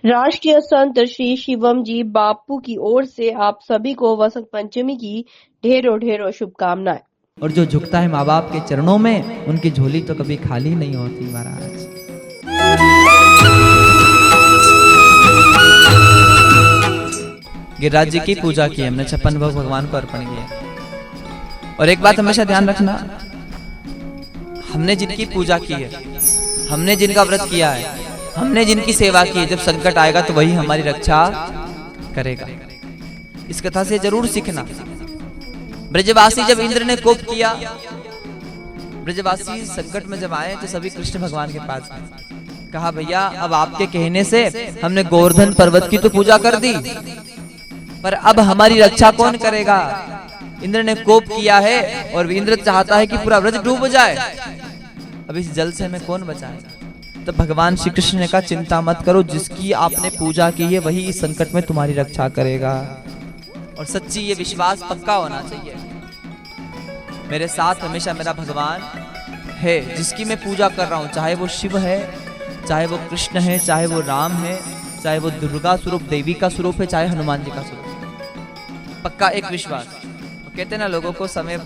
राष्ट्रीय संत श्री शिवम जी बापू की ओर से आप सभी को वसंत पंचमी की ढेरों ढेरों शुभकामनाएं। और जो झुकता है माँ बाप के चरणों में, उनकी झोली तो कभी खाली नहीं होती महाराज। गिरिराज जी की पूजा की हमने, 56 भोग भगवान को अर्पण किया। और एक बात हमेशा ध्यान रखना, हमने जिनकी पूजा की है, हमने जिनका व्रत किया है, हमने जिनकी सेवा की है, जब संकट आएगा तो वही हमारी रक्षा करेगा। इस कथा से जरूर सीखना। ब्रजवासी जब इंद्र ने कोप किया, ब्रजवासी संकट में जब आए तो सभी कृष्ण भगवान के पास आए। कहा भैया अब आपके कहने से हमने गोवर्धन पर्वत की तो पूजा कर दी, पर अब हमारी रक्षा कौन करेगा? इंद्र ने कोप किया है और इंद्र चाहता है कि पूरा व्रज डूब जाए, अब इस जल से हमें कौन बचाएगा? तो भगवान श्री कृष्ण ने कहा चिंता मत करो, जिसकी आपने पूजा की है वही इस संकट में तुम्हारी रक्षा करेगा। और सच्ची ये विश्वास पक्का होना चाहिए, मेरे साथ हमेशा मेरा भगवान है, जिसकी मैं पूजा कर रहा हूँ, चाहे वो शिव है, चाहे वो कृष्ण है, चाहे वो राम है, चाहे वो दुर्गा स्वरूप देवी का स्वरूप है, चाहे हनुमान जी का स्वरूप। पक्का एक विश्वास। कहते ना लोगों को समय,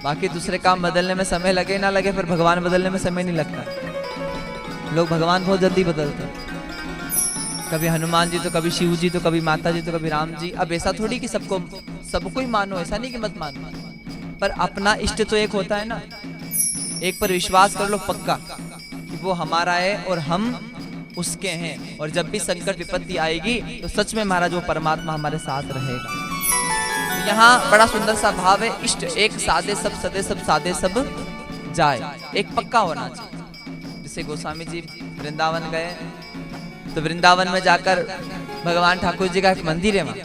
बाकी दूसरे काम बदलने में समय लगे ना लगे, पर भगवान बदलने में समय नहीं लगता। लोग भगवान बहुत जल्दी बदलते हैं, कभी हनुमान जी तो कभी शिव जी तो कभी माता जी तो कभी राम जी। अब ऐसा थोड़ी कि सबको ही मानो, ऐसा नहीं कि मत मानो, पर अपना इष्ट तो एक होता है ना। एक पर विश्वास कर लो पक्का कि वो हमारा है और हम उसके हैं, और जब भी संकट विपत्ति आएगी तो सच में महाराज वो परमात्मा हमारे साथ रहेगा। यहाँ बड़ा सुंदर सा भाव है, इष्ट एक सादे सब सदे सब सादे सब जाए, एक पक्का होना चाहिए। जैसे गोस्वामी जी वृंदावन गए तो वृंदावन में जाकर भगवान ठाकुर जी का एक मंदिर है वहां,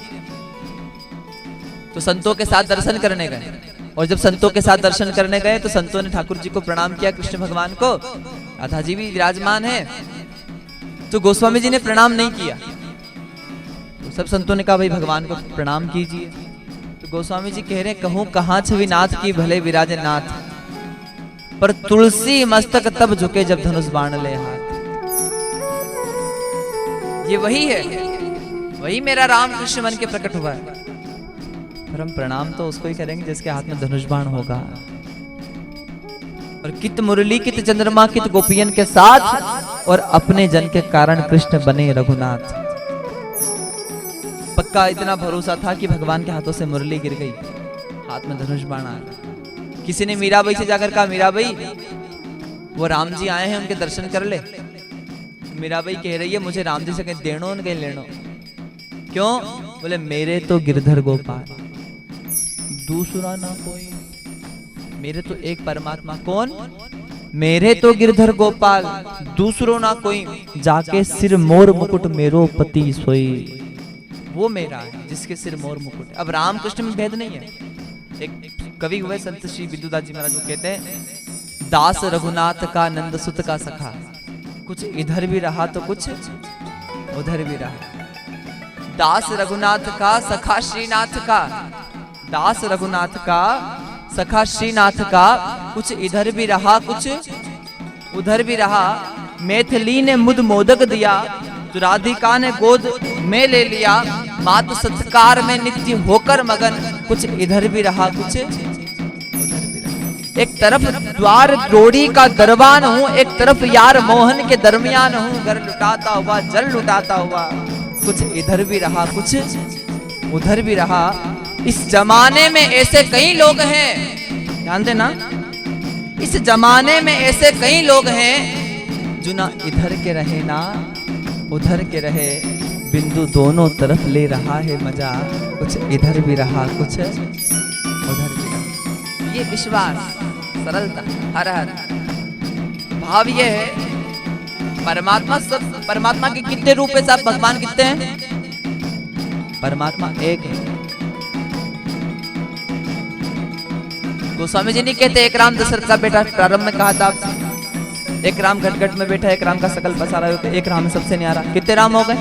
तो संतों के साथ दर्शन करने गए। और जब संतों के साथ दर्शन करने गए तो संतों ने ठाकुर जी को प्रणाम किया, कृष्ण भगवान को, राधा जी भी विराजमान है, तो गोस्वामी जी ने प्रणाम नहीं किया। तो सब संतों ने कहा भाई भगवान को प्रणाम कीजिए। तो गोस्वामी जी कह रहे कहूं कहां छवि नाथ की भले विराजे नाथ, पर तुलसी मस्तक तब झुके जब धनुष बाण ले हाथ। ये वही है, वही मेरा राम कृष्ण मन के प्रकट हुआ है, पर हम प्रणाम तो उसको ही करेंगे जिसके हाथ में धनुष बाण होगा। और कित मुरली कित चंद्रमा कित गोपियन के साथ, और अपने जन के कारण कृष्ण बने रघुनाथ। पक्का इतना भरोसा था कि भगवान के हाथों से मुरली गिर गई, हाथ में धनुष बाण आ गया। किसी ने मीराबाई से जाकर कहा मीराबाई वो राम जी आए हैं, उनके दर्शन कर ले। मीराबाई कह रही है मुझे राम जी से कहीं देनो न कहीं लेनो। क्यों? बोले मेरे तो गिरधर गोपाल, दूसरा ना कोई, मेरे तो एक परमात्मा। कौन? मेरे तो गिरधर गोपाल, दूसरो ना कोई, जाके सिर मोर मुकुट मेरो पति सोई। वो मेरा है जिसके सिर मोर मुकुट। अब राम कृष्ण में भेद नहीं है। एक कवि हुए संत श्री विद्युदास जी महाराज, वो कहते हैं दास रघुनाथ का नंद सुत का सखा, कुछ इधर भी रहा तो कुछ उधर भी रहा। दास रघुनाथ का सखा श्रीनाथ का, दास रघुनाथ का सखा श्रीनाथ का, कुछ इधर भी रहा कुछ उधर भी रहा। मैथिली ने मुद मोदक दिया, तो राधिका ने गोद में ले लिया। मातु सत्कार में नित्य होकर मगन, कुछ इधर भी रहा कुछ उधर भी रहा। एक तरफ द्वार द्रोड़ी का दरबान हूँ, एक तरफ यार मोहन के दरमियान हूँ। घर लुटाता हुआ जल लुटाता हुआ, कुछ इधर भी रहा कुछ उधर भी रहा। इस जमाने में ऐसे कई लोग हैं, ध्यान देना, इस जमाने में ऐसे कई लोग हैं जो ना इधर के रहे ना उधर के रहे, बिंदु दोनों तरफ ले रहा है मजा, कुछ इधर भी रहा कुछ उधर भी रहा। ये विश्वास, सरलता, हर हर भाव ये है। परमात्मा सब, परमात्मा के कितने रूप है साहब? भगवान कितने हैं? परमात्मा एक है। गोस्वामी जी नहीं कहते एक राम दशरथ का बेटा, प्रारंभ में कहा था एक राम घट घट में बैठा, एक राम का सकल पसारा, एक राम सबसे न्यारा। कितने राम हो गए?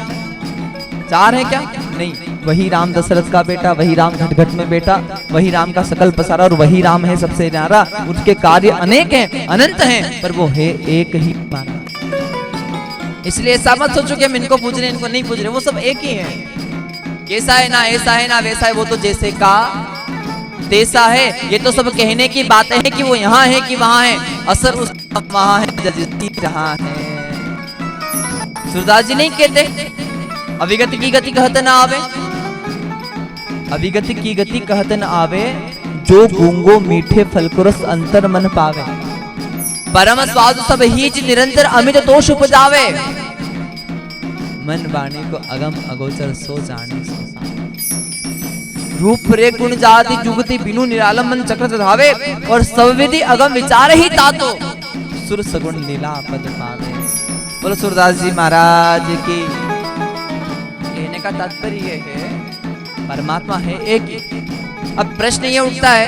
4 है क्या? नहीं, वही राम दशरथ का बेटा, वही राम घट घट में बेटा, वही राम का सकल पसारा और वही राम है सबसे न्यारा। उसके कार्य अनेक हैं, अनंत हैं, पर वो है एक ही हमारा। इसलिए ऐसा मत सोचो कि हम इनको पूज रहे इनको नहीं पूज रहे, वो सब एक ही है। कैसा है ना, ऐसा है ना वैसा है, वो तो जैसे का तैसा है। ये तो सब कहने की बातें हैं कि वो यहाँ है कि वहां है, असर उस वहां है जिसकी जहां है। सूरदास जी नहीं कहते अविगति की गति कहते न आवे, अविगति की गति कहते न आवे, जो गूंगो मीठे फल को रस अंतर मन पावे। परम स्वाद सब हीज निरंतर अमित दोष उपजावे, मन वाणी को अगम अगोचर सो जाने सो जाने। रूप रे गुण जाति जुगति बिनु निरालम मन चक्र धावे, और सब विधि अगम विचार ही तातो, सुर सगुण लीला पद पावे। बोलो सूरदास जी महाराज की। कहने का तात्पर्य है परमात्मा है एक ही। अब प्रश्न ये उठता है,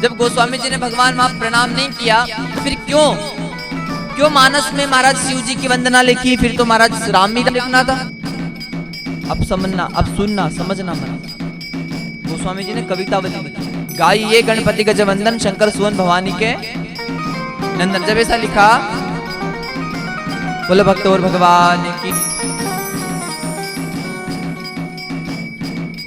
जब गोस्वामी जी ने भगवान वहां प्रणाम नहीं किया तो फिर क्यों मानस में महाराज शिव जी की वंदना लिखी, फिर तो महाराज राम भी लिखना था। अब समझना, अब सुनना, समझना महाराज। गोस्वामी जी ने कवितावली लिखी, गाई ये गणपति गजवंदन शंकर सुवन भवानी के नंदन। जब ऐसा लिखा, बोले भक्त और भगवान की।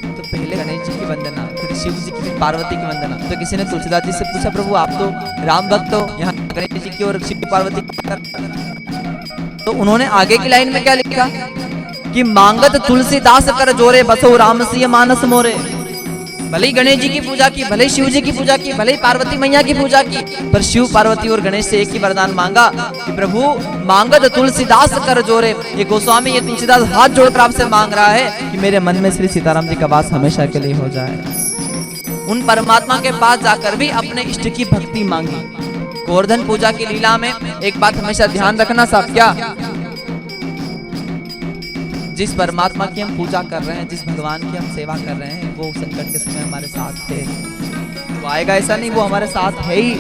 तो पहले गणेश जी की वंदना, फिर शिव जी की, फिर पार्वती की वंदना। तो किसी ने तुलसीदास जी से पूछा, प्रभु आप तो राम भक्त हो, यहाँ गणेश जी की और शिव पार्वती की। तो उन्होंने आगे की लाइन में क्या लिखा कि मांगत तुलसीदास कर जोरे, बसो राम सिय मानस मोरे। भले ही गणेश जी की पूजा की, भले ही शिव जी की पूजा की, भले ही पार्वती मैया की पूजा की, पर शिव पार्वती और गणेश से एक ही वरदान मांगा कि प्रभु मांगत तुलसीदास कर जोरे। ये गोस्वामी, ये तुलसीदास हाथ जोड़कर आपसे मांग रहा है कि मेरे मन में श्री सीताराम जी का वास हमेशा के लिए हो जाए। उन परमात्मा के पास जाकर भी अपने इष्ट की भक्ति मांगी। गोवर्धन पूजा की लीला में एक बात हमेशा ध्यान रखना साहब, क्या जिस परमात्मा की हम पूजा कर रहे हैं, जिस भगवान की हम सेवा कर रहे हैं, वो संकट के समय हमारे साथ थे। वो आएगा ऐसा नहीं, वो हमारे साथ है ही।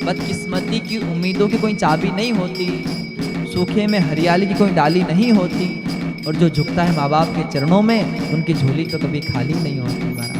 बदकिस्मती की उम्मीदों की कोई चाबी नहीं होती, सूखे में हरियाली की कोई डाली नहीं होती, और जो झुकता है माँ बाप के चरणों में, उनकी झोली तो कभी खाली नहीं होती महाराज।